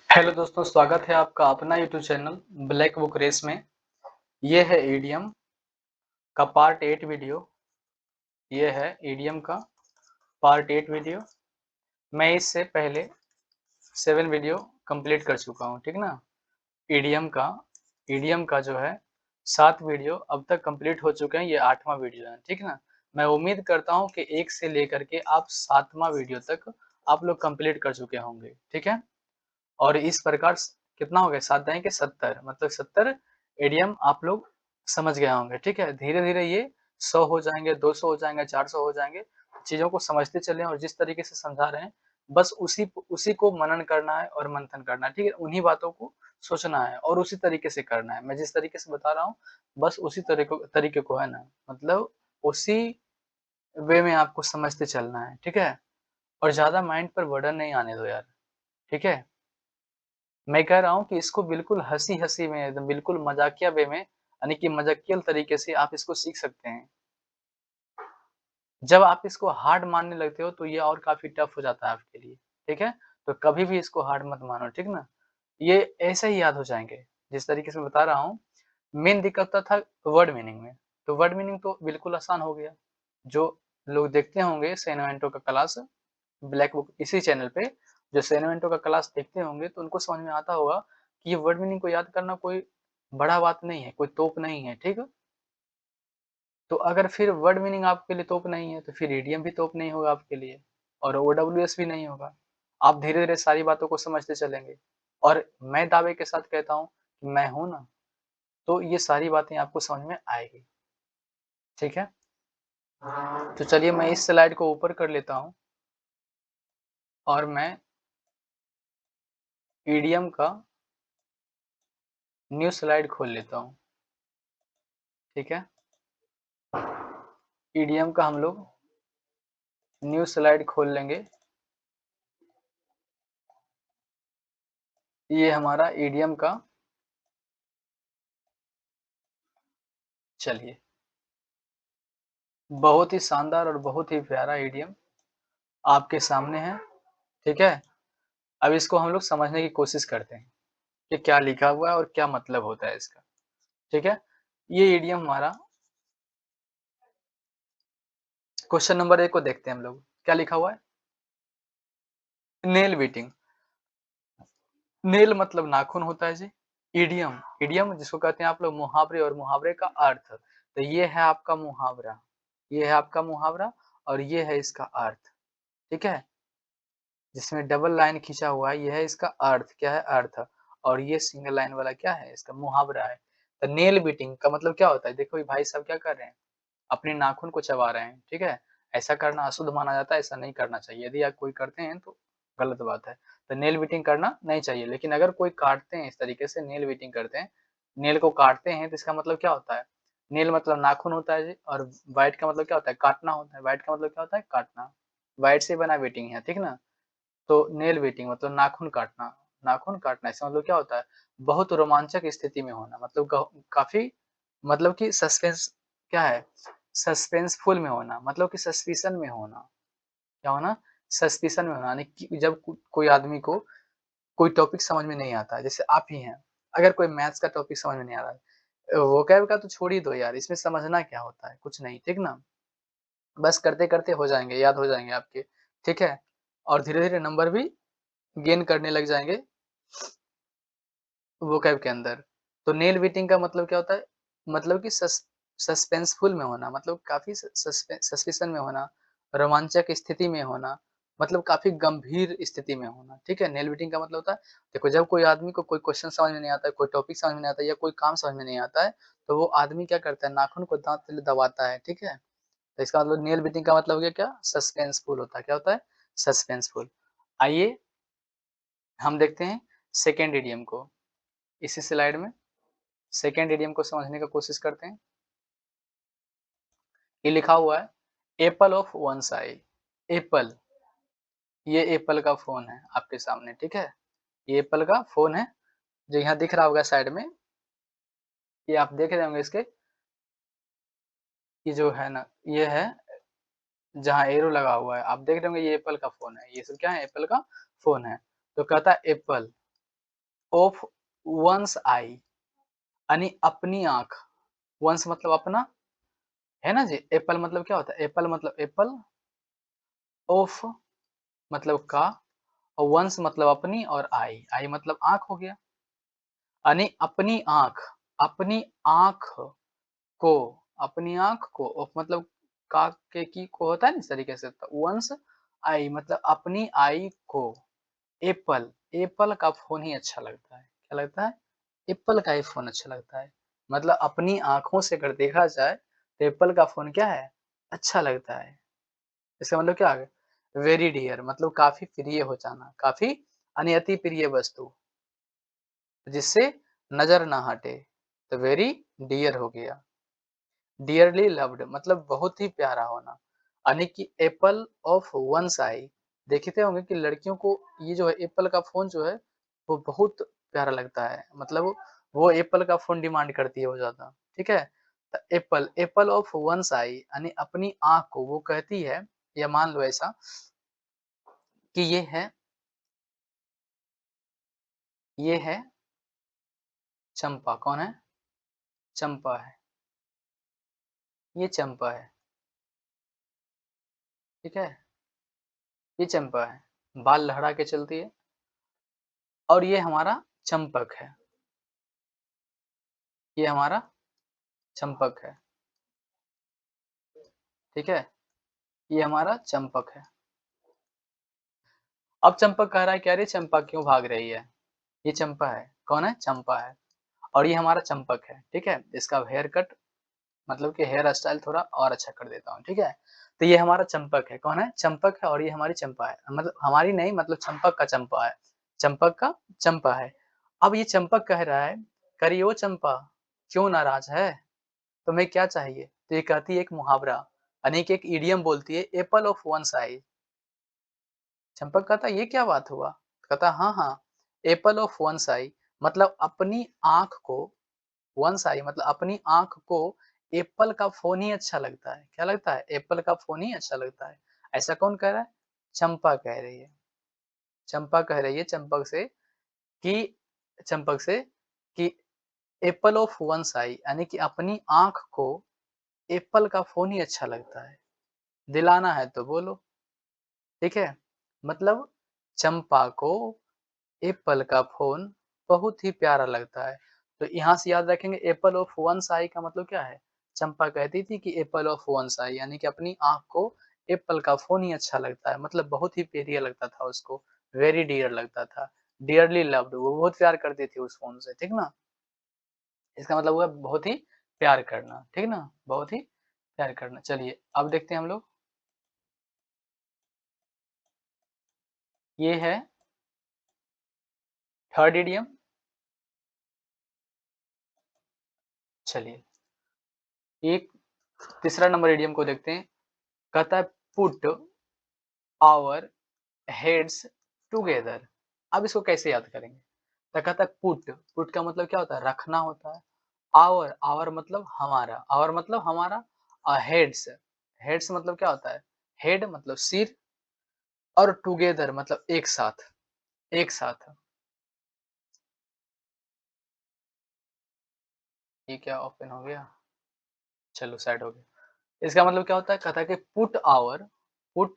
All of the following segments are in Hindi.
हेलो दोस्तों, स्वागत है आपका अपना YouTube channel black book race में। ये है ईडीएम का पार्ट 8 वीडियो। ये है ईडीएम का पार्ट 8 वीडियो। मैं इससे पहले 7 वीडियो कंप्लीट कर चुका हूँ, ठीक ना। ईडीएम का ईडीएम का जो है 7 वीडियो अब तक कंप्लीट हो चुके हैं। ये 8वां वीडियो है, ठीक ना। मैं उम्मीद करता हूँ कि 1 से लेकर के आप 7वां वीडियो तक आप लोग कंप्लीट कर चुके होंगे, ठीक है। और इस प्रकार कितना हो गया, 7 दाएं के 70, मतलब 70 एडीएम आप लोग समझ गए होंगे, ठीक है। धीरे धीरे ये 100 हो जाएंगे, 200 हो जाएंगे, 400 हो जाएंगे। चीजों को समझते चले और जिस तरीके से समझा रहे हैं बस उसी उसी को मनन करना है और मंथन करना है, ठीक है। उन्हीं बातों को सोचना है और उसी तरीके से करना है। मैं जिस तरीके से बता रहा हूँ बस उसी तरीके को है ना, मतलब उसी वे में आपको समझते चलना है, ठीक है। और ज्यादा माइंड पर बर्डन नहीं आने दो यार, ठीक है। मैं कह रहा हूँ कि इसको बिल्कुल हँसी-हँसी में एकदम बिल्कुल मज़ाकिया वे में, यानी कि मज़ाकियल तरीके से आप इसको सीख सकते हैं। जब आप इसको हार्ड मानने लगते हो तो ये और काफ़ी टफ हो जाता है आपके लिए, ठीक है? तो कभी भी इसको हार्ड मत मानो, ठीक ना? ये ऐसे ही याद हो जाएँगे, जिस तरीके से मैं बता रहा हूँ। मेन दिक्कत तो था वर्ड मीनिंग में, तो वर्ड मीनिंग तो बिल्कुल आसान हो गया। जो लोग देखते होंगे सेनोवेंटो का क्लास ब्लैक बुक इसी चैनल पे, जो सेनोवेंटो का क्लास देखते होंगे तो उनको समझ में आता होगा कि ये वर्ड मीनिंग को याद करना कोई बड़ा बात नहीं है, कोई तोप नहीं है, ठीक है? तो अगर फिर वर्ड मीनिंग आपके लिए तोप नहीं है, तो फिर इडियम भी तोप नहीं होगा आपके लिए और ओडब्ल्यूएस भी नहीं होगा। आप धीरे-धीरे सारी बातों को समझते चलेंगे और मैं दावे के साथ कहता हूँ कि मैं हूँ ना, तो ये सारी बातें आपको समझ में आएगी, ठीक है? तो चलिए मैं इस स्लाइड को ऊपर कर लेता हूँ और मैं ईडीएम का न्यू स्लाइड खोल लेता हूँ, ठीक है? ईडीएम का हम लोग न्यू स्लाइड खोल लेंगे। ये हमारा ईडीएम का, चलिए, बहुत ही शानदार और बहुत ही प्यारा ईडीएम आपके सामने है, ठीक है। अब इसको हम लोग समझने की कोशिश करते हैं कि क्या लिखा हुआ है और क्या मतलब होता है इसका, ठीक है। ये ईडीएम हमारा क्वेश्चन नंबर 1 को देखते हैं हम लोग। क्या लिखा हुआ है? Nail beating. नेल मतलब नाखून होता है जी। इडियम, इडियम जिसको कहते हैं आप लोग मुहावरे और मुहावरे का अर्थ। तो ये है आपका मुहावरा, ये है आपका मुहावरा और ये है इसका अर्थ, ठीक है। जिसमें डबल लाइन खींचा हुआ है, ये है इसका अर्थ। क्या है? अर्थ। और ये सिंगल लाइन वाला क्या है? इसका मुहावरा है। तो नेल बीटिंग का मतलब क्या होता है? देखो ये भाई साहब क्या कर रहे हैं, अपने नाखून को चबा रहे हैं, ठीक है। ऐसा करना अशुद्ध माना जाता है, ऐसा नहीं करना चाहिए। यदि आप कोई करते हैं तो गलत बात है। तो नेल बीटिंग करना नहीं चाहिए। लेकिन अगर कोई काटते हैं, इस तरीके से नेल बीटिंग करते हैं, नेल को काटते हैं, तो इसका मतलब क्या होता है? नेल मतलब नाखून होता है जी, और बाइट का मतलब क्या होता है? काटना होता है। बाइट का मतलब क्या होता है? काटना। बाइट से बना बीटिंग है, ठीक ना। तो नेल बीटिंग मतलब नाखून काटना, नाखून काटना इसका मतलब क्या होता है? बहुत रोमांचक स्थिति में होना, मतलब काफी, मतलब कि सस्पेंस, क्या है? सस्पेंसफुल में होना, मतलब कि सस्पिशन में होना। क्या होना? सस्पिशन में होना, यानी कि जब कोई आदमी को कोई टॉपिक समझ में नहीं आता है, जैसे आप ही हैं, अगर कोई मैथ्स का टॉपिक समझ में नहीं आ रहा है, वोकैब का तो छोड़ ही दो यार, इसमें समझना क्या होता है? कुछ नहीं, ठीक ना। बस करते करते हो जाएंगे, याद हो जाएंगे आपके, ठीक है। और धीरे धीरे नंबर भी गेन करने लग जाएंगे वोकैब के अंदर। तो नेल बीटिंग का मतलब क्या होता है? मतलब कि सस्पेंसफुल में होना, मतलब काफ़ी सस्पिशन में होना, रोमांचक स्थिति में होना, मतलब काफ़ी गंभीर स्थिति में होना, ठीक है? नेल बीटिंग का मतलब होता है, देखो जब कोई आदमी को कोई क्वेश्चन समझ में नहीं आता है, कोई टॉपिक समझ में नहीं आता है या कोई काम समझ में नहीं आता है, तो वो आदमी क्या करता है? नाखून को दाँत से दबाता है, ठीक है? तो इसका मतलब नेल बीटिंग का मतलब हो गया क्या? सस्पेंसफुल होता है। क्या होता है? सस्पेंसफुल। आइए हम देखते हैं सेकंड इडियम को। इसी स्लाइड में सेकंड इडियम को समझने का कोशिश करते हैं। ये लिखा हुआ है Apple of one side. Apple, ये एप्पल का फ़ोन है आपके सामने, ठीक है? ये एप्पल का फ़ोन है, जो यहाँ दिख रहा होगा साइड में, ये आप देख रहे होंगे इसके, ये जो है ना, ये है जहाँ एरो लगा हुआ है, आप देख रहे होंगे ये एप्पल का फ़ोन है। ये सब क्या है? एप्पल का फ़ोन है। तो कहता है एप्पल, ऑफ वंस आई, यानी अपनी आँख, वंस मतलब अपना, है ना जी? एप्पल मतलब क्या होता है? एप्पल मतलब एप्पल, ऑफ मतलब का, और वंस मतलब अपनी, और आई, आई मतलब आँख हो गया। यानी अपनी आँख को, अपनी आँख को, ऑफ मतलब का के की को होता है ना इस तरीके से, तो वंस आई मतलब अपनी आई को, एप्पल, एप्पल का फ़ोन ही अच्छा लगता है। क्या लगता है? एप्पल का ही फ़ोन अच्छा लगता है। मतलब अपनी आँखों से अगर देखा जाए, तो एप्पल का फ़ोन क्या है? अच्छा लगता है। इसका मतलब क्या आ गया? वेरी डियर मतलब काफ़ी प्रिय हो जाना, काफ़ी यानी अति प्रिय वस्तु, जिससे नज़र ना हटे, तो वेरी डियर हो गया। डियरली लव्ड मतलब बहुत ही प्यारा होना, यानी कि एप्पल ऑफ वन्स आई। देखते होंगे कि लड़कियों को ये जो है एप्पल का फ़ोन जो है, वो बहुत प्यारा लगता है। मतलब वो एप्पल का फ़ोन डिमांड करती है वो ज़्यादा, ठीक है? तो Apple, Apple of once I यानी अपनी आँख को वो कहती है, या मान लो ऐसा कि ये है चंपा। कौन है? चंपा है। ये चंपा है, ठीक है? ये चंपा है, बाल लहरा के चलती है, और ये हमारा चंपक है। ये हमारा चंपक है, ठीक है? ये हमारा चंपक है। अब चंपक कह रहा है कि अरे चंपा क्यों भाग रही है? ये चंपा है। कौन है? चंपा है। और ये हमारा चंपक है, ठीक है? इसका हेयर कट मतलब कि हेयर स्टाइल थोड़ा और अच्छा कर देता हूँ, ठीक है? तो ये हमारा चंपक है। कौन है? चंपक है, और ये हमारी चंपा है। मतलब हमारी नहीं, मतलब चंपक का चंपा है। चंपक का चंपा है। अब ये चंपक कह रहा है, कह रही है, "ओ चंपा, क्यों नाराज़ है? तुम्हें क्या चाहिए?" तो ये कहती है एक मुहावरा, यानी कि एक इडियम बोलती है, Apple of one size. Champak कहता ये क्या बात हुआ? कहता हाँ, हाँ, एपल ऑफ वन साई मतलब अपनी आँख को, वन साई मतलब अपनी आँख को एप्पल का फ़ोन ही अच्छा लगता है। क्या लगता है? एप्पल का फ़ोन ही अच्छा लगता है। ऐसा कौन कह रहा है? चंपा कह रही है। चंपा कह रही है कि चंपक से कि एप्पल ऑफ वन साई यानी कि अपनी आँख को एप्पल का फ़ोन ही अच्छा लगता है। दिलाना है तो बोलो, ठीक है? मतलब चंपा को एप्पल का फ़ोन बहुत ही प्यारा लगता है। तो यहाँ से याद रखेंगे एप्पल ऑफ वन साई का मतलब क्या है? चंपा कहती थी कि एप्पल ऑफ वन साई यानी कि अपनी आँख को एप्पल का फ़ोन ही अच्छा लगता है, मतलब बहुत ही प्रिय लगता था उसको, वेरी डियर लगता था, डियरली लव्ड वो बहुत प्यार करती थी उस फ़ोन से, ठीक ना? इसका मतलब हुआ बहुत ही प्यार करना, ठीक ना? बहुत ही प्यार करना। चलिए अब देखते हैं हम लोग, ये है थर्ड इडियम। चलिए, एक तीसरा नंबर इडियम को देखते हैं। कहता है पुट आवर हेड्स टुगेदर। अब इसको कैसे याद करेंगे? तो कहता है पुट, पुट का मतलब क्या होता है? रखना होता है। आवर, आवर मतलब हमारा, आवर मतलब हमारा, हेड्स, हेड्स मतलब क्या होता है? हेड मतलब सिर, और टुगेदर मतलब एक साथ, एक साथ। ये क्या ओपन हो गया? चलो साइड हो गया। इसका मतलब क्या होता है? कहता है कि पुट आवर, पुट,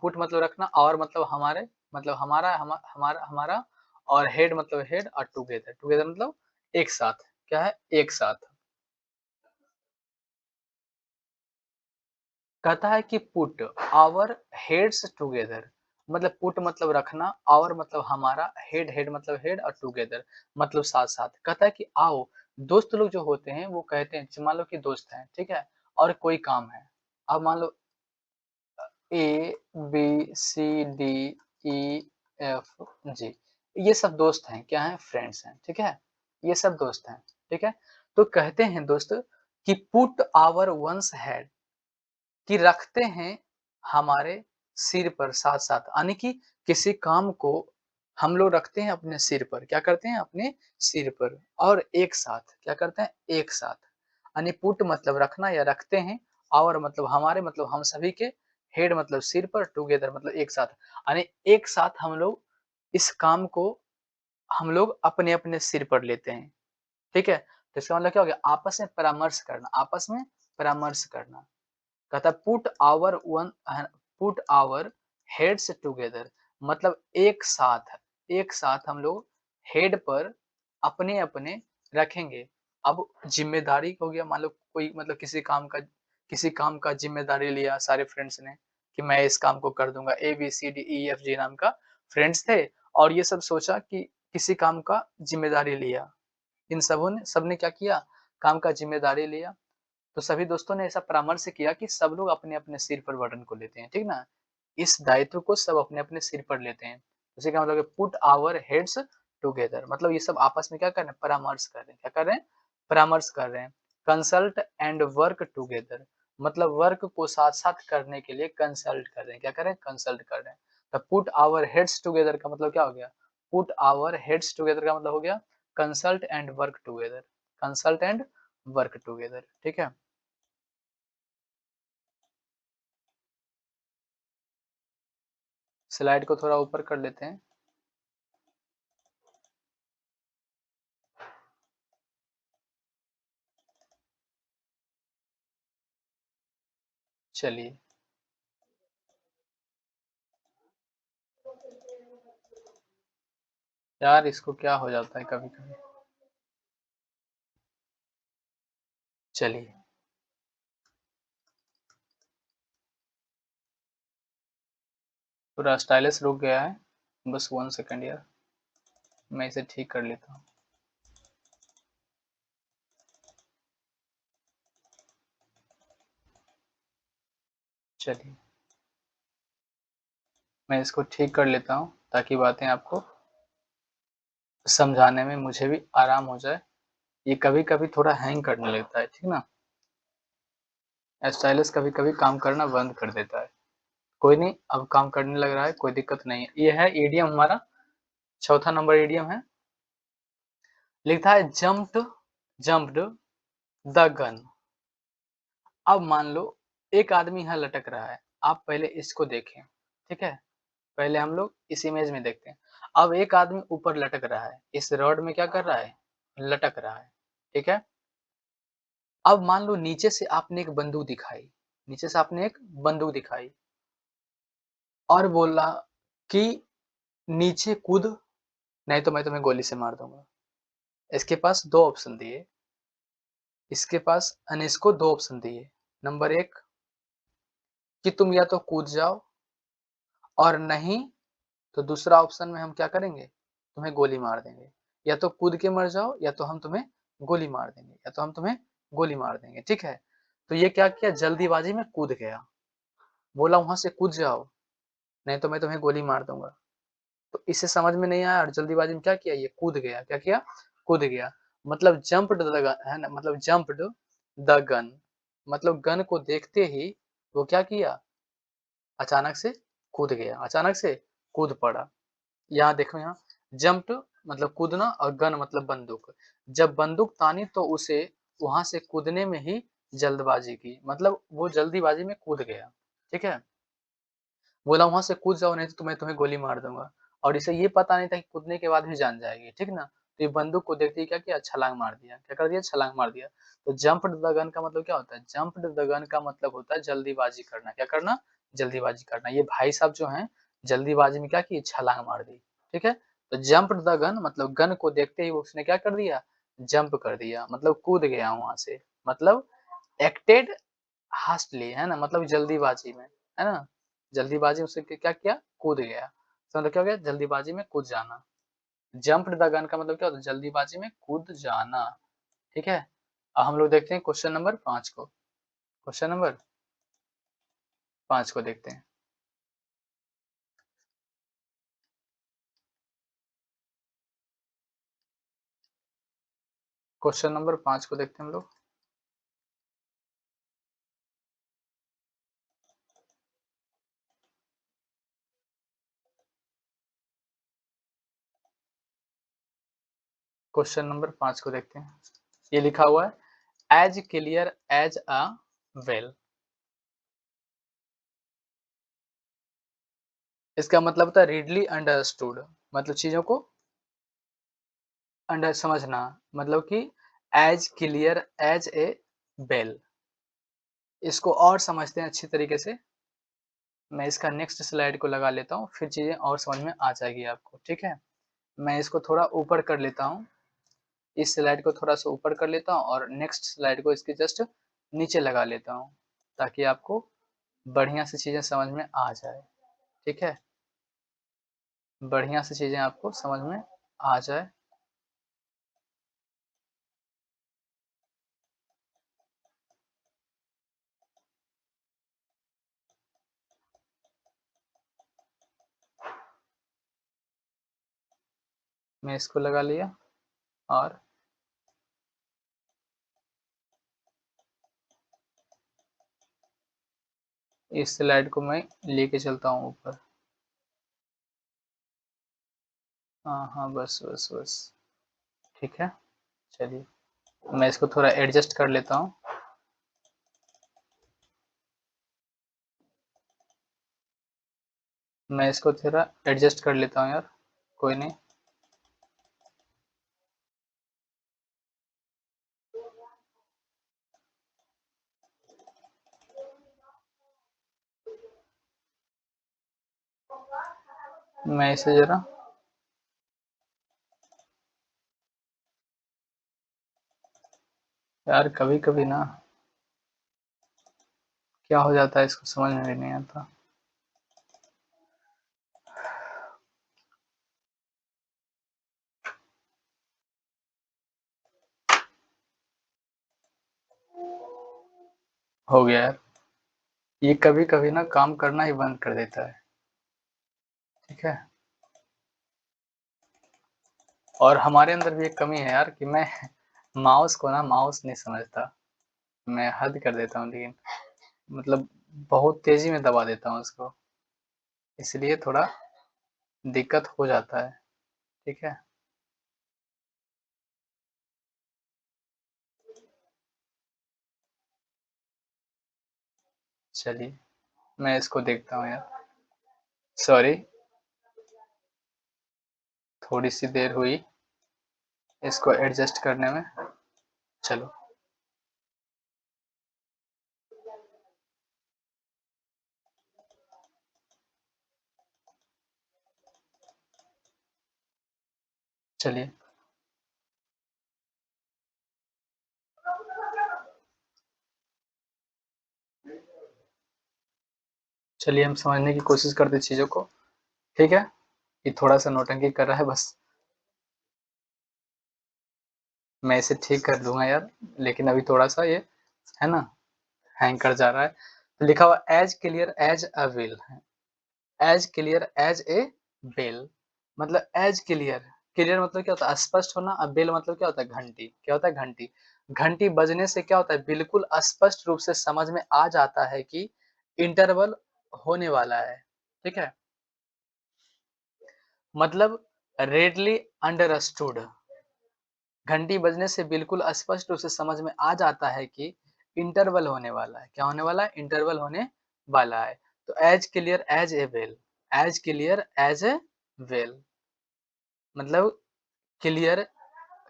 पुट मतलब रखना, आवर मतलब हमारे, मतलब हमारा, हमारा हमारा, और हेड मतलब हेड, और टुगेदर, टुगेदर मतलब एक साथ। क्या है? एक साथ। कहता है कि पुट आवर हेड्स टुगेदर, मतलब पुट मतलब रखना, आवर मतलब हमारा, हेड, हेड मतलब हेड, और टुगेदर मतलब साथ साथ। कहता है कि आओ, दोस्त लोग जो होते हैं वो कहते हैं, मान लो कि दोस्त हैं, ठीक है? और कोई काम है, अब मान लो ए, बी, सी, डी, ई, एफ, जी, ये सब दोस्त हैं, क्या हैं? फ्रेंड्स हैं, ठीक है? ये सब दोस्त हैं, ठीक है? तो कहते हैं दोस्त कि पुट आवर वंस हेड, कि रखते हैं हमारे सिर पर साथ-साथ, यानी कि किसी काम को हम लोग रखते हैं अपने सिर पर, क्या करते हैं? अपने सिर पर, और एक साथ, क्या करते हैं? एक साथ। यानी पुट मतलब रखना या रखते हैं, आवर मतलब हमारे, मतलब हम सभी के, हेड मतलब सिर पर, टुगेदर मतलब एक साथ। यानी एक साथ हम लोग इस काम को हम लोग अपने-अपने सिर पर लेते हैं, ठीक है? तो इसका मतलब क्या हो गया? आपस में परामर्श करना, आपस में परामर्श करना। कहता है पुट आवर हेड्स टुगेदर, मतलब एक साथ हम लोग हेड पर अपने-अपने रखेंगे। अब ज़िम्मेदारी हो गया, मान लो कोई मतलब किसी काम का ज़िम्मेदारी लिया सारे फ्रेंड्स ने कि मैं इस काम को कर दूँगा। ए, बी, सी, डी, ई, एफ, जी नाम का फ्रेंड्स थे और ये सब सोचा कि किसी काम का ज़िम्मेदारी लिया। इन सबने क्या किया? काम का ज़िम्मेदारी लिया। तो सभी दोस्तों ने ऐसा परामर्श किया कि सब लोग अपने-अपने सिर पर बर्डन को लेते हैं, ठीक ना? इस दायित्व को सब अपने-अपने सिर पर लेते हैं। इसी का मतलब है पुट आवर हेड्स टुगेदर, मतलब ये सब आपस में क्या कर रहे हैं? परामर्श कर रहे हैं। क्या कर रहे हैं? परामर्श कर रहे हैं। कंसल्ट एंड वर्क टुगेदर, मतलब वर्क को साथ-साथ करने के लिए कंसल्ट कर रहे हैं। क्या कर रहे हैं? कंसल्ट कर रहे हैं। तो पुट आवर हेड्स टुगेदर का मतलब क्या हो गया? पुट आवर हेड्स टुगेदर का मतलब हो गया consult and work together, consult and work together, ठीक है? स्लाइड को थोड़ा ऊपर कर लेते हैं। चलिए, यार इसको क्या हो जाता है कभी-कभी। चलिए, पूरा स्टाइलस रुक गया है। बस 1 सेकंड यार, मैं इसे ठीक कर लेता हूँ। चलिए, मैं इसको ठीक कर लेता हूँ ताकि बातें आपको समझाने में मुझे भी आराम हो जाए। ये कभी-कभी थोड़ा हैंग करने लगता है, ठीक ना? स्टाइलस कभी-कभी काम करना बंद कर देता है। कोई नहीं, अब काम करने लग रहा है, कोई दिक्कत नहीं है। ये है इडियम हमारा, चौथा नंबर इडियम है। लिखा है जम्प्ड द गन। अब मान लो एक आदमी यहाँ लटक रहा है, आप पहले इसको देखें, ठीक है? पहले हम लोग इस इमेज में देखते हैं। अब एक आदमी ऊपर लटक रहा है, इस रॉड में क्या कर रहा है? लटक रहा है, ठीक है? अब मान लो नीचे से आपने एक बंदूक दिखाई, नीचे से आपने एक बंदूक दिखाई और बोला कि नीचे कूद, नहीं तो मैं तुम्हें गोली से मार दूँगा। इसके पास 2 ऑप्शन दिए, इसके पास यानी इसको 2 ऑप्शन दिए। नंबर 1 कि तुम या तो कूद जाओ और नहीं तो दूसरा ऑप्शन में हम क्या करेंगे? तुम्हें गोली मार देंगे। या तो कूद के मर जाओ या तो हम तुम्हें गोली मार देंगे, या तो हम तुम्हें गोली मार देंगे, ठीक है? तो ये क्या किया? जल्दीबाजी में कूद गया। बोला वहाँ से कूद जाओ, नहीं तो मैं तुम्हें गोली मार दूँगा। तो इसे समझ में नहीं आया और जल्दीबाजी में क्या किया? ये कूद गया। क्या किया? कूद गया। मतलब जंप्ड द गन है ना? मतलब जंप्ड द गन, मतलब गन को देखते ही वो क्या किया? अचानक से कूद गया, अचानक से कूद पड़ा। यहाँ देखो, यहाँ जंप्ड मतलब कूदना और गन मतलब बंदूक। जब बंदूक तानी तो उसे वहां से कूदने में ही जल्दबाजी की, मतलब वो जल्दीबाजी में कूद गया, ठीक है? बोला वहां से कूद जाओ नहीं तो तुम्हें गोली मार दूंगा। और इसे ये पता नहीं था कि कूदने के बाद भी जान जाएगी, ठीक ना? तो ये बंदूक को देखते ही क्या किया? छलांग मार दिया। क्या कर दिया? छलांग मार दिया। तो जंप्ड द गन का मतलब क्या होता है? जंप्ड द गन का मतलब होता है जल्दीबाजी करना। क्या करना? जल्दीबाजी करना। ये भाई साहब जो हैं जल्दीबाजी में क्या की? छलांग मार दी, ठीक है? तो जंप्ड द गन मतलब गन को देखते ही उसने क्या कर दिया? जंप कर दिया, मतलब कूद गया वहां से। मतलब एक्टेड हास्टली, है ना? मतलब जल्दीबाजी में, है ना? जल्दीबाजी में उसने क्या किया? कूद गया। इसका मतलब क्या हो गया? जल्दीबाजी में कूद जाना। जंप्ड द गन का मतलब क्या होता है? जल्दीबाजी में कूद जाना, ठीक है? अब हम लोग देखते हैं क्वेश्चन नंबर 5 को। क्वेश्चन नंबर 5 को देखते हैं। क्वेश्चन नंबर 5 को देखते हैं हम लोग। क्वेश्चन नंबर 5 को देखते हैं। ये लिखा हुआ है as clear as a bell. इसका मतलब होता है रीडली अंडरस्टूड, मतलब चीजों को अंडर समझना मतलब कि as clear as a bell. इसको और समझते हैं अच्छी तरीके से। मैं इसका नेक्स्ट स्लाइड को लगा लेता हूँ, फिर चीज़ें और समझ में आ जाएगी आपको, ठीक है? मैं इसको थोड़ा ऊपर कर लेता हूँ, इस स्लाइड को थोड़ा-सा ऊपर कर लेता हूँ और नेक्स्ट स्लाइड को इसके जस्ट नीचे लगा लेता हूँ, ताकि आपको बढ़िया से चीज़ें समझ में आ जाए, ठीक है? बढ़िया से चीज़ें आपको समझ में आ जाए। मैं इसको लगा लिया और इस स्लाइड को मैं लेके चलता हूँ ऊपर। हाँ, हाँ, बस, बस, बस। ठीक है? चलिए, मैं इसको थोड़ा एडजस्ट कर लेता हूँ। मैं इसको थोड़ा एडजस्ट कर लेता हूँ यार, कोई नहीं। मैं इसे ज़रा यार कभी-कभी ना क्या हो जाता है इसको समझ में भी नहीं आता। हो गया यार। ये कभी-कभी ना काम करना ही बंद कर देता है, ठीक है? और हमारे अंदर भी एक कमी है यार कि मैं माउस को ना माउस नहीं समझता। मैं हद कर देता हूँ लेकिन मतलब बहुत तेज़ी में दबा देता हूँ उसको, इसलिए थोड़ा दिक्कत हो जाता है, ठीक है? चलिए, मैं इसको देखता हूँ यार। सॉरी, थोड़ी-सी देर हुई इसको एडजस्ट करने में। चलो, चलिए। चलिए हम समझने की कोशिश करते हैं चीज़ों को, ठीक है? ये थोड़ा-सा नौटंकी कर रहा है बस, मैं इसे ठीक कर दूँगा यार, लेकिन अभी थोड़ा-सा ये है ना, हैंग कर जा रहा है। तो लिखा हुआ as clear as a whale है, as clear as a bell मतलब एज़ क्लियर, क्लियर मतलब क्या होता है? स्पष्ट होना, बेल मतलब क्या होता है? घंटी। क्या होता है? घंटी। घंटी बजने से क्या होता है? बिल्कुल स्पष्ट रूप से समझ में आ जाता है कि इंटरवल होने वाला है, ठीक है? मतलब रेडली अंडरस्टूड, घंटी बजने से बिल्कुल स्पष्ट रूप से समझ में आ जाता है कि इंटरवल होने वाला है। क्या होने वाला है? इंटरवल होने वाला है। तो as clear as a bell, as clear as a bell मतलब क्लियर,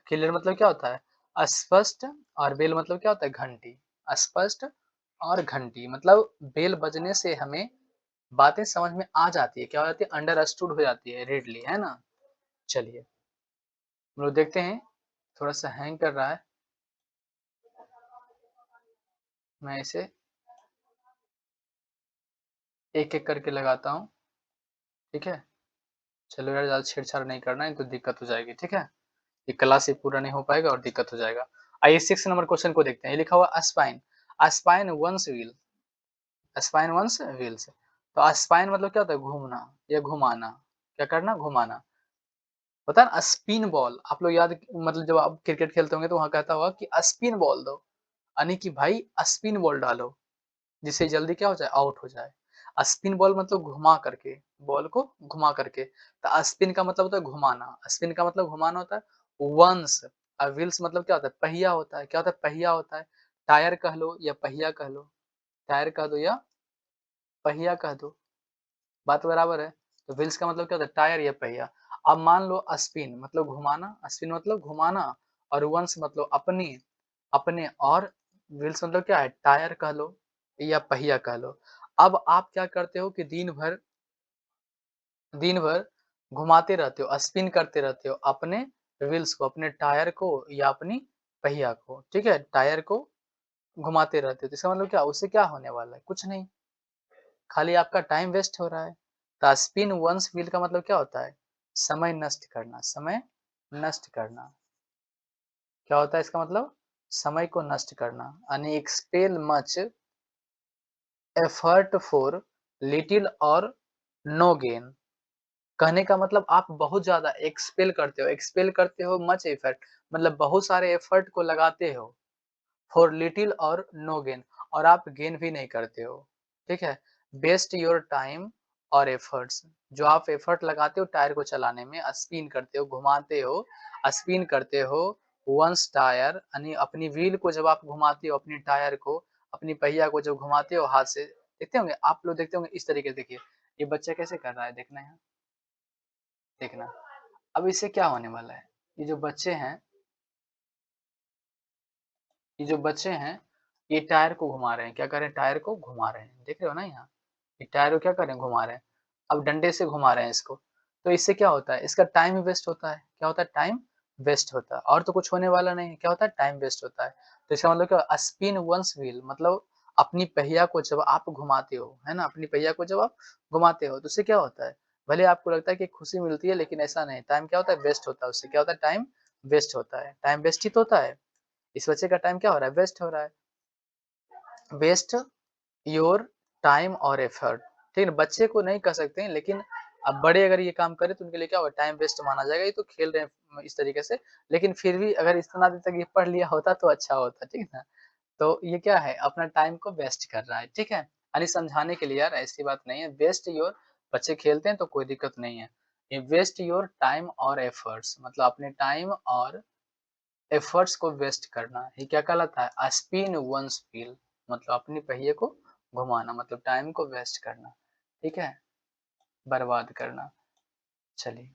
क्लियर मतलब क्या होता है? स्पष्ट, और बेल मतलब क्या होता है? घंटी। स्पष्ट और घंटी मतलब बेल बजने से हमें बातें समझ में आ जाती है। क्या हो जाती है? अंडरस्टूड हो जाती है रीडली, है ना? चलिए, हम लोग देखते हैं, थोड़ा-सा हैंग कर रहा है। मैं इसे एक-एक करके लगाता हूँ, ठीक है? चलो यार ज़्यादा छेड़-छाड़ नहीं करना है, नहीं तो दिक्कत हो जाएगी, ठीक है? ये क्लास ही पूरा नहीं हो पाएगा और दिक्कत हो जाएगा। आइए 6 नंबर क्वेश्चन को देखते हैं। ये लिखा हुआ spine, spine one's wheel, spine one's wheels. तो स्पाइन मतलब क्या होता है? घूमना या घुमाना। क्या करना? घुमाना। पता है ना स्पिन बॉल, आप लोग याद मतलब जब आप क्रिकेट खेलते होंगे तो वहाँ कहता होगा कि स्पिन बॉल दो, यानी कि भाई स्पिन बॉल डालो, जिससे जल्दी क्या हो जाए? आउट हो जाए। स्पिन बॉल मतलब घुमा करके, बॉल को घुमा करके। तो स्पिन का मतलब होता है घुमाना, स्पिन का मतलब घुमाना होता है। वंस व्हील्स मतलब क्या होता है? पहिया होता है। क्या होता है? पहिया होता है। टायर कह लो या पहिया कह लो, टायर कह दो या पहिया कह दो, बात बराबर है। तो व्हील्स का मतलब क्या होता है? टायर या पहिया। अब मान लो स्पिन मतलब घुमाना, स्पिन मतलब घुमाना, और वंस मतलब अपनी, अपने, और व्हील्स मतलब क्या है, टायर कह लो या पहिया कह लो। अब आप क्या करते हो कि दिन भर घुमाते रहते हो, स्पिन करते रहते हो अपने व्हील्स को, अपने टायर को या अपनी पहिया को, ठीक है? टायर को घुमाते रहते हो, तो इसका मतलब क्या, उससे क्या होने वाला है? कुछ नहीं, खाली आपका टाइम वेस्ट हो रहा है। तो स्पिन वंस व्हील का मतलब क्या होता है? समय नष्ट करना, समय नष्ट करना। क्या होता है इसका मतलब? समय को नष्ट करना, यानी expel much effort for little और नो गेन। कहने का मतलब आप बहुत ज़्यादा एक्सपेल करते हो मच एफर्ट, मतलब बहुत सारे एफर्ट को लगाते हो फॉर लिटिल और नो गेन, और आप गेन भी नहीं करते हो, ठीक है? वेस्ट योर टाइम और एफर्ट्स, जो आप एफर्ट लगाते हो टायर को चलाने में, स्पिन करते हो, घुमाते हो, स्पिन करते हो, वंस टायर यानी अपनी व्हील को जब आप घुमाते हो, अपनी टायर को, अपनी पहिया को जब घुमाते हो हाथ से, देखते होंगे आप लोग, देखते होंगे इस तरीके से। देखिए ये बच्चा कैसे कर रहा है, देखना यहाँ, देखना। अब इससे क्या होने वाला है? ये जो बच्चे हैं, ये जो बच्चे हैं, ये टायर को घुमा रहे हैं, क्या कर रहे हैं? टायर को घुमा रहे हैं, देख रहे हो ना यहाँ? ये टायर को क्या कर रहे हैं? घुमा रहे हैं। अब डंडे से घुमा रहे हैं इसको, तो इससे क्या होता है? इसका टाइम वेस्ट होता है। क्या होता है? टाइम वेस्ट होता है, और तो कुछ होने वाला नहीं है। क्या होता है? टाइम वेस्ट होता है। तो इसका मतलब क्या, स्पिन वंस व्हील मतलब अपनी पहिया को जब आप घुमाते हो, है ना? अपनी पहिया को जब आप घुमाते हो, तो उससे क्या होता है? भले आपको लगता है कि खुशी मिलती है, लेकिन ऐसा नहीं, टाइम क्या होता है? वेस्ट होता है, उससे क्या होता है? टाइम वेस्ट होता है, टाइम वेस्ट ही तो होता है। इस बच्चे का टाइम क्या हो रहा है? वेस्ट हो रहा है। वेस्ट योर टाइम और एफर्ट, ठीक है? बच्चे को नहीं कह सकते हैं, लेकिन अब बड़े अगर ये काम करें तो उनके लिए क्या होगा? टाइम वेस्ट माना जाएगा। ये तो खेल रहे हैं इस तरीके से, लेकिन फिर भी अगर इतना देर तक ये पढ़ लिया होता तो अच्छा होता, ठीक है ना? तो ये क्या है? अपना टाइम को वेस्ट कर रहा है, ठीक है? यानी समझाने के लिए, यार ऐसी बात नहीं है, वेस्ट योर, बच्चे खेलते हैं तो कोई दिक्कत नहीं है। ये वेस्ट योर टाइम और एफर्ट्स मतलब अपने टाइम और एफर्ट्स को वेस्ट करना, ये क्या कहलाता है? स्पिन वंस व्हील मतलब अपने पहिए को घुमाना, मतलब टाइम को वेस्ट करना, ठीक है? बर्बाद करना। चलिए,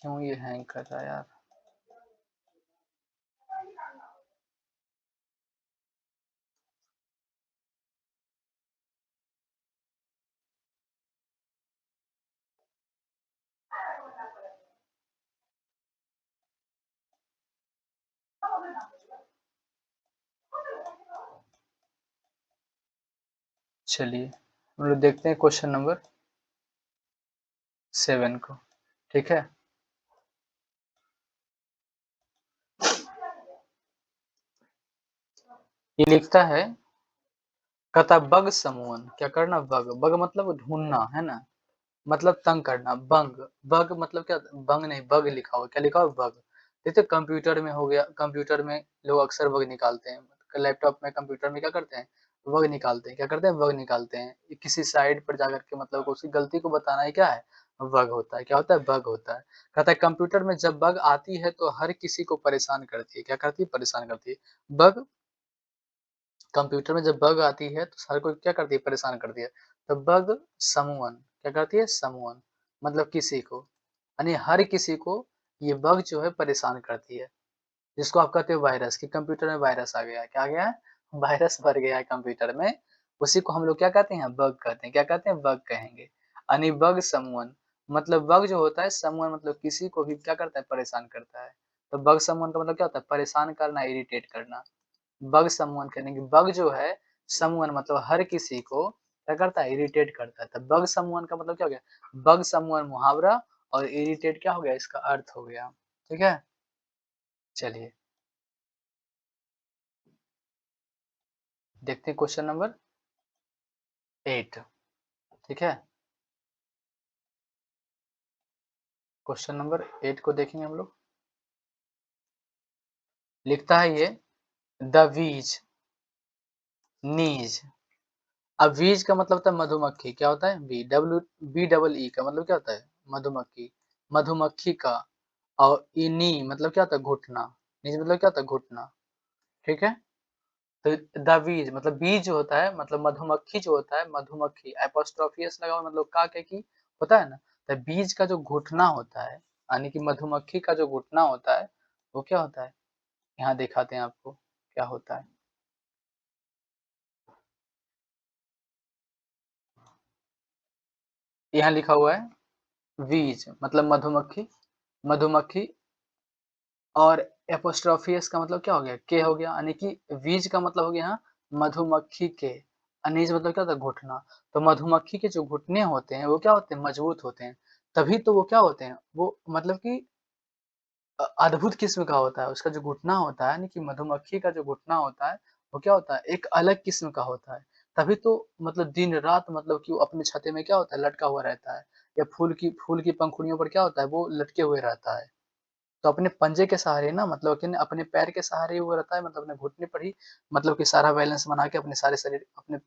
क्यों ये हैंग कर रहा है यार? चलिए हम लोग देखते हैं क्वेश्चन नंबर 7 को, ठीक है? ये लिखता है, कहता बग समवन, क्या करना? बग, बग मतलब ढूंढना, है ना? मतलब तंग करना, बंग, बग मतलब क्या? बंग नहीं, बग लिखा हुआ, क्या लिखा हुआ? बग। जैसे कंप्यूटर में हो गया, कंप्यूटर में लोग अक्सर बग निकालते हैं, लैपटॉप में, कंप्यूटर में क्या करते हैं? बग निकालते हैं। क्या करते हैं? बग निकालते हैं। ये किसी साइट पर जाकर के मतलब उसकी गलती को बताना ही क्या है? बग होता है। क्या होता है? बग होता है। कहता है कंप्यूटर में जब बग आती है तो हर किसी को परेशान करती है। क्या करती है? परेशान करती है। बग, कंप्यूटर में जब बग आती है तो हर कोई क्या करती है? परेशान करती है। तो बग समवन, क्या करती है? समवन मतलब किसी को, यानी हर किसी को ये बग जो है परेशान करती है। जिसको आप कहते हो वायरस, कि कंप्यूटर में वायरस आ गया है। क्या आ गया है? वायरस भर गया है कंप्यूटर में। उसी को हम लोग क्या कहते हैं? बग कहते हैं। क्या कहते हैं? बग कहेंगे। यानी बग समवन मतलब बग जो होता है, समवन मतलब किसी को भी क्या करता है? परेशान करता है। तो बग समवन का मतलब क्या होता है? परेशान करना, इरिटेट करना। बग समवन करने की, बग जो है समवन मतलब हर किसी को क्या करता है? इरिटेट करता है। तो बग समवन का मतलब क्या हो गया? बग समवन मुहावरा, और इरिटेट क्या हो गया? इसका अर्थ हो गया, ठीक है? चलिए देखते हैं क्वेश्चन नंबर 8, ठीक है? क्वेश्चन नंबर 8 को देखेंगे हम लोग। लिखता है ये, द वीज नीज। अब वीज का मतलब होता है मधुमक्खी। क्या होता है? बी डबल ई का मतलब क्या होता है? मधुमक्खी, मधुमक्खी का। और इनी मतलब क्या होता है? घुटना। नीज मतलब क्या होता है? घुटना। ठीक है? तो द बीज मतलब बीज जो होता है मतलब मधुमक्खी जो होता है, मधुमक्खी एपोस्ट्रोफी एस लगा हुआ मतलब का के की होता है ना, तो बीज का जो घुटना होता है, यानी कि मधुमक्खी का जो घुटना होता है, वो क्या होता है? यहाँ दिखाते हैं आपको, क्या होता है। यहाँ लिखा हुआ है बीज मतलब मधुमक्खी, मधुमक्खी और एपोस्ट्रोफियस का मतलब क्या हो गया? के हो गया, यानी कि बीज का मतलब हो गया यहाँ मधुमक्खी के, अनीज मतलब क्या होता है? घुटना। तो मधुमक्खी के जो घुटने होते हैं वो क्या होते हैं? मजबूत होते हैं। तभी तो वो क्या होते हैं? वो मतलब कि अद्भुत किस्म का होता है। उसका जो घुटना होता है यानी कि मधुमक्खी का जो घुटना होता है, वो क्या होता है? एक अलग किस्म का होता है। तभी तो मतलब दिन-रात मतलब कि वो अपने छत्ते में क्या होता है? लटका हुआ रहता है या फूल की पंखुड़ियों पर क्या होता है? वो लटके हुए रहता है। तो अपने पंजे के सहारे ना मतलब कि अपने पैर के सहारे ही वो रहता है, मतलब अपने घुटने पर ही मतलब कि सारा बैलेंस बना के अपने सारे शरीर अपने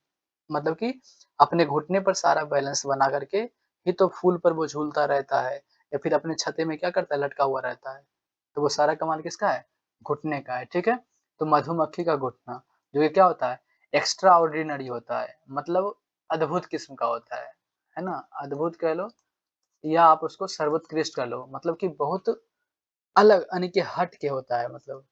मतलब कि अपने घुटने पर सारा बैलेंस बना करके ही तो फूल पर वो झूलता रहता है या फिर अपने छत्ते में क्या करता है? लटका हुआ रहता है। तो वो सारा कमाल किसका है? घुटने का है, ठीक है? तो मधुमक्खी का घुटना जो ये क्या होता है? एक्स्ट्रा ऑर्डिनरी होता है, मतलब अद्भुत किस्म का होता है ना? अद्भुत कह लो या आप उसको सर्वोत्कृष्ट कह लो, मतलब कि बहुत अलग यानी कि हट के होता है, मतलब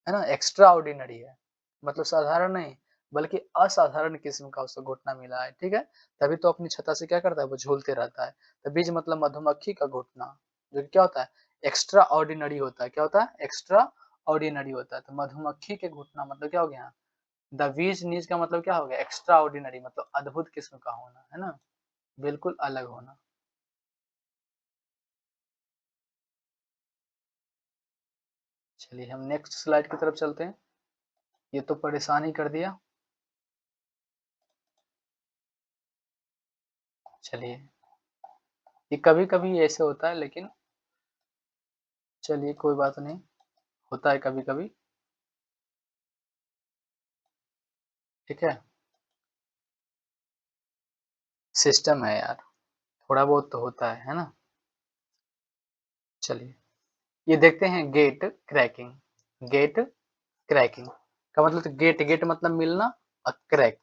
है ना? एक्स्ट्रा ऑर्डिनरी है, मतलब साधारण नहीं बल्कि असाधारण किस्म का उसको घुटना मिला है, ठीक है? तभी तो अपनी छत्ता से क्या करता है? वो झूलते रहता है। तो बीज मतलब मधुमक्खी का घुटना, जो कि क्या होता है? एक्स्ट्रा ऑर्डिनरी होता है। क्या होता है? एक्स्ट्रा ऑर्डिनरी होता है। तो मधुमक्खी के घुटना मतलब क्या हो गया? द बीज नीज का मतलब क्या हो गया? एक्स्ट्रा ऑर्डिनरी मतलब अद्भुत किस्म का होना, है ना? बिल्कुल अलग होना। चलिए हम नेक्स्ट स्लाइड की तरफ चलते हैं। ये तो परेशान ही कर दिया। चलिए, ये कभी-कभी ऐसे होता है लेकिन चलिए कोई बात नहीं, होता है कभी-कभी, ठीक है? सिस्टम है यार, थोड़ा बहुत तो होता है ना? चलिए, ये देखते हैं गेट क्रैकिंग, गेट क्रैकिंग का मतलब तो गेट मतलब मिलना और क्रैक,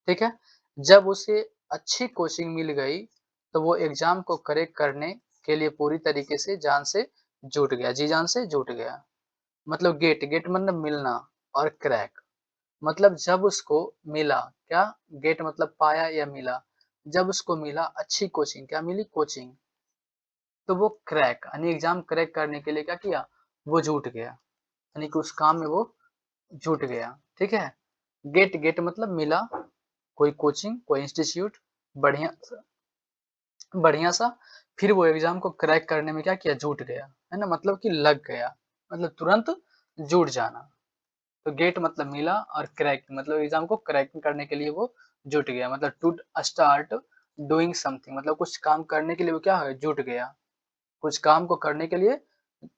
ठीक है? जब उसे अच्छी कोचिंग मिल गई, तो वो एग्ज़ाम को क्रैक करने के लिए पूरी तरीके से जान से जुट गया, जी-जान से जुट गया। मतलब गेट मतलब मिलना और क्रैक मतलब जब उसको मिला, क्या? गेट मतलब पाया या मिला। जब उसको मिला अच्छी कोचिंग, क्या मिली? कोचिंग। तो वो क्रैक यानी एग्ज़ाम क्रैक करने के लिए क्या किया? वो जुट गया, यानी कि उस काम में वो जुट गया, ठीक है? गेट मतलब मिला, कोई कोचिंग, कोई इंस्टीट्यूट बढ़िया बढ़िया सा, फिर वो एग्ज़ाम को क्रैक करने में क्या किया? जुट गया, है ना? मतलब कि लग गया, मतलब तुरंत जुट जाना। तो गेट मतलब मिला और क्रैक मतलब एग्जाम को क्रैक करने के लिए वो जुट गया, मतलब टू स्टार्ट डूइंग समथिंग मतलब कुछ काम करने के लिए वो क्या है? जुट गया। कुछ काम को करने के लिए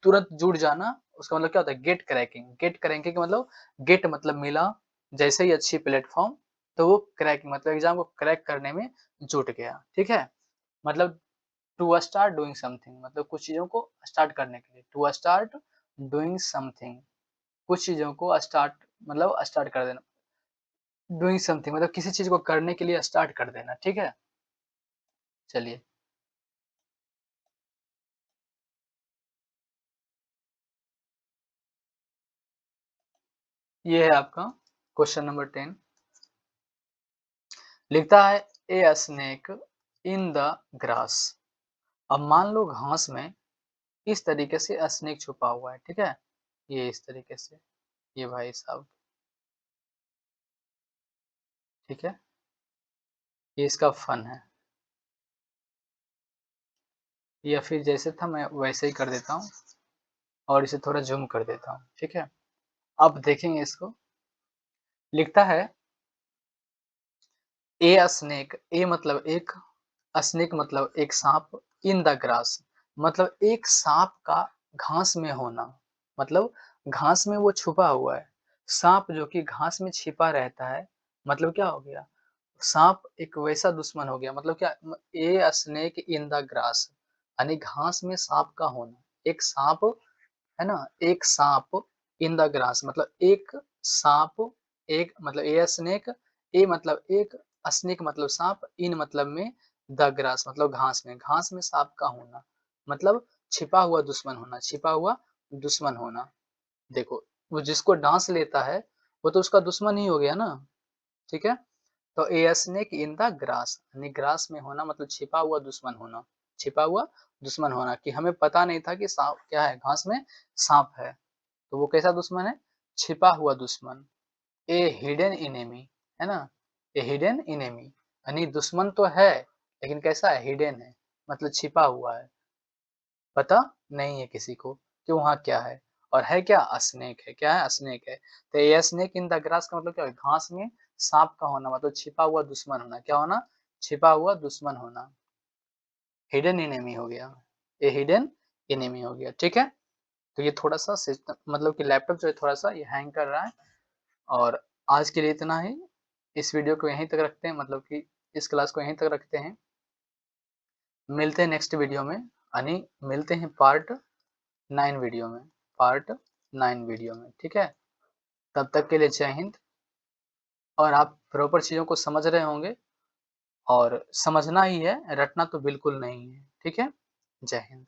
तुरंत जुट जाना, उसका मतलब क्या होता है? Gate cracking. गेट क्रैकिंग का मतलब गेट मतलब मिला, जैसे ही अच्छी प्लेटफ़ॉर्म, तो वो क्रैकिंग मतलब एग्ज़ाम को क्रैक करने में जुट गया, ठीक है? मतलब टू स्टार्ट डूइंग समथिंग मतलब कुछ चीज़ों को स्टार्ट करने के लिए, टू स्टार्ट डूइंग समथिंग कुछ चीज़ों को स्टार्ट कर देना। डूइंग समथिंग मतलब किसी चीज़ को करने के लिए स्टार्ट कर देना, ठीक है? चलिए, ये है आपका क्वेश्चन नंबर 10 लिखता है a snake in the grass. अब मान लो घास में इस तरीके से स्नेक छुपा हुआ है, ठीक है? ये इस तरीके से, ये भाई साहब, ठीक है? ये इसका फन है या फिर जैसे था मैं वैसे ही कर देता हूँ और इसे थोड़ा ज़ूम कर देता हूँ, ठीक है? अब देखेंगे इसको, लिखता है ए स्नेक ए मतलब एक स्नेक मतलब एक सांप इन द ग्रास मतलब एक सांप का घास में होना मतलब घास में वो छुपा हुआ है सांप जो कि घास में छिपा रहता है मतलब क्या हो गया सांप एक वैसा दुश्मन हो गया मतलब क्या a snake in the grass यानी घास में सांप का होना एक सांप है ना एक सांप इन द ग्रास मतलब एक सांप, एक मतलब ए स्नेक, ए मतलब एक, स्नेक मतलब सांप, इन मतलब में द ग्रास मतलब घास में, घास में सांप का होना मतलब छिपा हुआ दुश्मन होना, छिपा हुआ दुश्मन होना। देखो, वो जिसको डांस लेता है वो तो उसका दुश्मन ही हो गया ना, ठीक है। तो a snake in the grass, यानी ग्रास में होना मतलब छिपा हुआ दुश्मन होना, छिपा हुआ दुश्मन होना, कि हमें पता नहीं था कि सांप क्या है, घास में सांप है। तो वो कैसा दुश्मन है, छिपा हुआ दुश्मन, ए हिडन इनेमी, है ना, ए हिडन इनेमी, यानी दुश्मन तो है लेकिन कैसा है, हिडन है, मतलब छिपा हुआ है, पता नहीं है किसी को कि वहाँ क्या है। और है क्या, स्नेक है, क्या है, स्नेक है। तो a snake in the grass का मतलब क्या है, घास में सांप का होना मतलब छिपा हुआ दुश्मन होना, क्या होना, छिपा हुआ दुश्मन होना, हिडन एनिमी हो गया, ये हिडन एनिमी हो गया, ठीक है। तो ये थोड़ा सा सिस्टम मतलब कि लैपटॉप जो है थोड़ा सा ये हैंग कर रहा है। और आज के लिए इतना ही, इस वीडियो को यहीं तक रखते हैं, मतलब कि इस क्लास को यहीं तक रखते हैं। मिलते हैं नेक्स्ट वीडियो में, यानी मिलते हैं पार्ट 9 वीडियो में, पार्ट 9 वीडियो में, ठीक है। तब तक के लिए जय हिंद। और आप प्रॉपर चीज़ों को समझ रहे होंगे, और समझना ही है, रटना तो बिल्कुल नहीं है, ठीक है। जय हिंद।